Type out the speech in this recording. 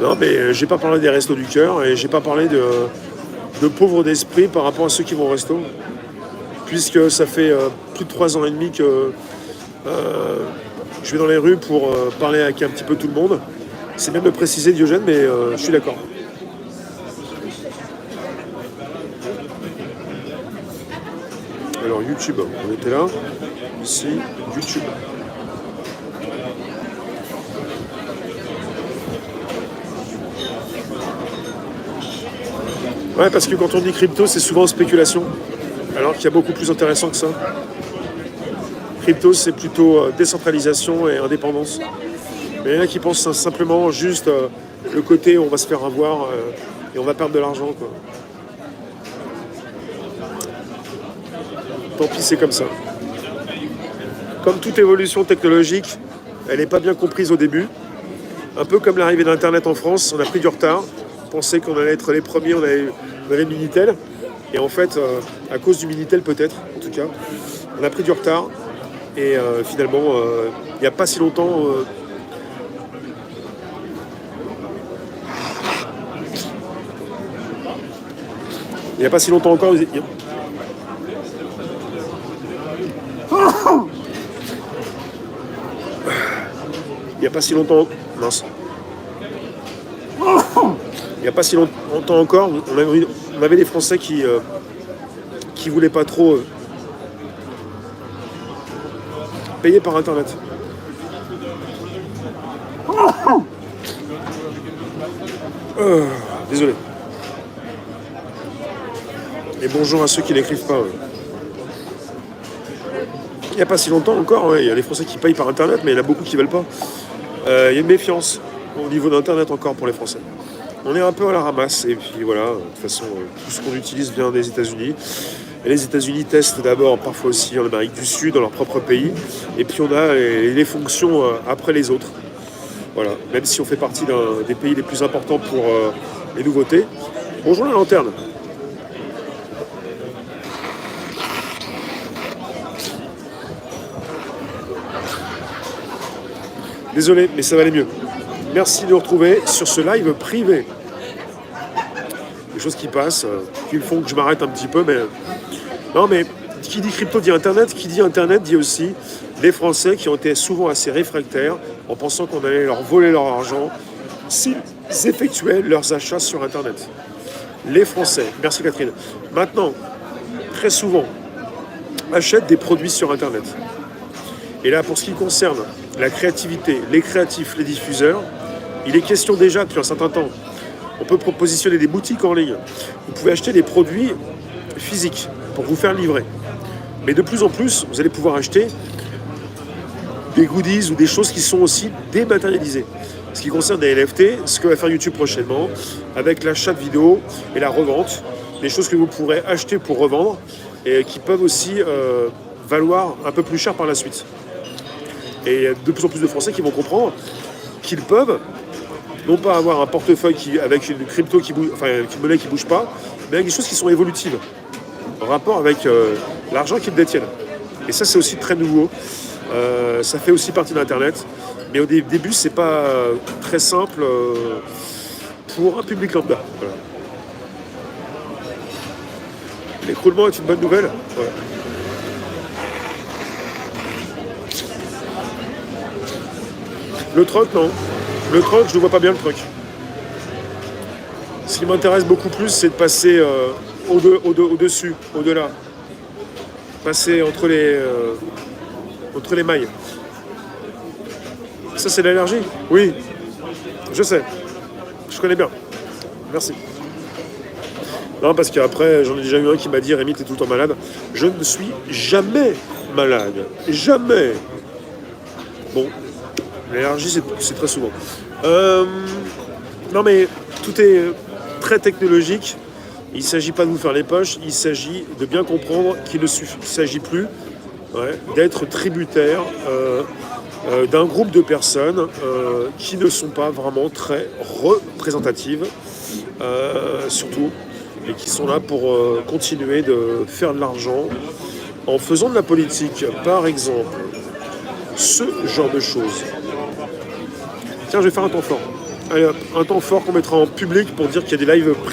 Non, mais j'ai pas parlé des restos du cœur et j'ai pas parlé de pauvres d'esprit par rapport à ceux qui vont au resto. Puisque ça fait plus de 3 ans et demi que je vais dans les rues pour parler avec un petit peu tout le monde. C'est bien de le préciser, Diogène, mais je suis d'accord. Alors YouTube, on était là. Ici, YouTube. Ouais, parce que quand on dit crypto, c'est souvent spéculation. Alors qu'il y a beaucoup plus intéressant que ça. Crypto, c'est plutôt décentralisation et indépendance. Mais il y en a qui pensent simplement juste le côté où on va se faire avoir et on va perdre de l'argent, quoi. Tant pis, c'est comme ça. Comme toute évolution technologique, elle n'est pas bien comprise au début. Un peu comme l'arrivée d'Internet en France, on a pris du retard. On pensait qu'on allait être les premiers, on avait le Minitel. Et en fait, à cause du Minitel peut-être, en tout cas, on a pris du retard. Et finalement, il n'y a pas si longtemps... il n'y a pas si longtemps encore... Il n'y a pas si longtemps... Mince. Il n'y a pas si longtemps encore, on avait des Français qui voulaient pas trop payer par Internet. Désolé. Et bonjour à ceux qui n'écrivent pas. Il n'y a pas si longtemps encore, il y a des Français qui payent par Internet, mais il y en a beaucoup qui ne veulent pas. Il y a une méfiance au niveau d'Internet encore pour les Français. On est un peu à la ramasse, et puis voilà, de toute façon, tout ce qu'on utilise vient des États-Unis. Et les États-Unis testent d'abord, parfois aussi en Amérique du Sud, dans leur propre pays, et puis on a les fonctions après les autres. Voilà, même si on fait partie des pays les plus importants pour les nouveautés. Bonjour la lanterne. Désolé, mais ça va aller mieux. Merci de nous retrouver sur ce live privé. Des choses qui passent, qui font que je m'arrête un petit peu, mais... Non, mais qui dit crypto dit Internet, qui dit Internet dit aussi les Français qui ont été souvent assez réfractaires en pensant qu'on allait leur voler leur argent s'ils effectuaient leurs achats sur Internet. Les Français, merci Catherine, maintenant, très souvent, achètent des produits sur Internet. Et là, pour ce qui concerne la créativité, les créatifs, les diffuseurs, il est question déjà depuis un certain temps. On peut propositionner des boutiques en ligne. Vous pouvez acheter des produits physiques pour vous faire livrer. Mais de plus en plus, vous allez pouvoir acheter des goodies ou des choses qui sont aussi dématérialisées. Ce qui concerne les NFT, ce que va faire YouTube prochainement, avec l'achat de vidéos et la revente, des choses que vous pourrez acheter pour revendre et qui peuvent aussi valoir un peu plus cher par la suite. Et il y a de plus en plus de Français qui vont comprendre qu'ils peuvent non pas avoir un portefeuille avec une crypto qui bouge, enfin une monnaie qui ne bouge pas, mais avec des choses qui sont évolutives en rapport avec l'argent qu'ils détiennent. Et ça, c'est aussi très nouveau. Ça fait aussi partie d'Internet. Mais au début, c'est pas très simple pour un public lambda. Voilà. L'écroulement est une bonne nouvelle. Voilà. Le truc, non. Le truc, je ne vois pas bien le truc. Ce qui m'intéresse beaucoup plus, c'est de passer au-dessus, au-delà. Passer entre les mailles. Ça, c'est de l'allergie? Oui, je sais. Je connais bien. Merci. Non, parce qu'après, j'en ai déjà eu un qui m'a dit « Rémi, t'es tout le temps malade ». Je ne suis jamais malade. Jamais. Bon. L'allergie, c'est très souvent. Non, mais tout est très technologique. Il ne s'agit pas de vous faire les poches. Il s'agit de bien comprendre qu'il ne s'agit plus d'être tributaire d'un groupe de personnes qui ne sont pas vraiment très représentatives, surtout, et qui sont là pour continuer de faire de l'argent en faisant de la politique, par exemple. Ce genre de choses. Tiens, je vais faire un temps fort. Allez hop, un temps fort qu'on mettra en public pour dire qu'il y a des lives privés.